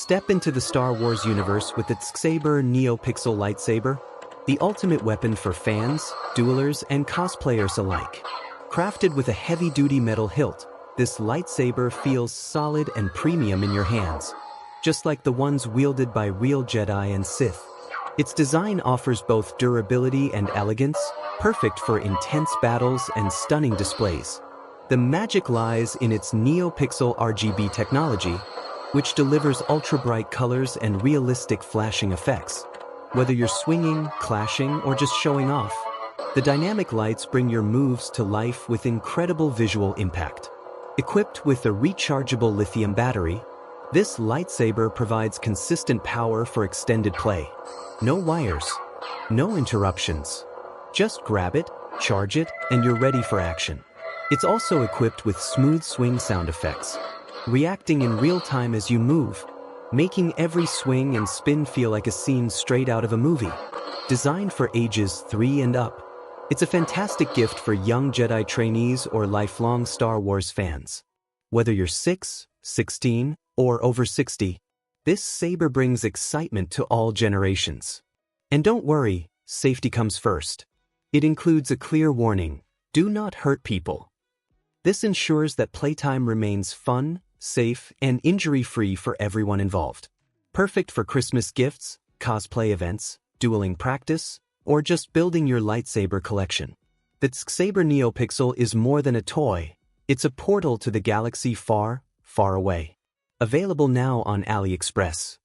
Step into the Star Wars universe with its TXQSABER NeoPixel lightsaber, the ultimate weapon for fans, duelers, and cosplayers alike. Crafted with a heavy-duty metal hilt, this lightsaber feels solid and premium in your hands, just like the ones wielded by real Jedi and Sith. Its design offers both durability and elegance, perfect for intense battles and stunning displays. The magic lies in its NeoPixel RGB technology, which delivers ultra-bright colors and realistic flashing effects. Whether you're swinging, clashing, or just showing off, the dynamic lights bring your moves to life with incredible visual impact. Equipped with a rechargeable lithium battery, this lightsaber provides consistent power for extended play. No wires, no interruptions. Just grab it, charge it, and you're ready for action. It's also equipped with smooth swing sound effects, reacting in real time as you move, making every swing and spin feel like a scene straight out of a movie. Designed for ages 3 and up, it's a fantastic gift for young Jedi trainees or lifelong Star Wars fans. Whether you're 6, 16, or over 60, this saber brings excitement to all generations. And don't worry, safety comes first. It includes a clear warning: do not hurt people. This ensures that playtime remains fun, safe, and injury-free for everyone involved. Perfect for Christmas gifts, cosplay events, dueling practice, or just building your lightsaber collection. The TXQSABER NeoPixel is more than a toy. It's a portal to the galaxy far, far away. Available now on AliExpress.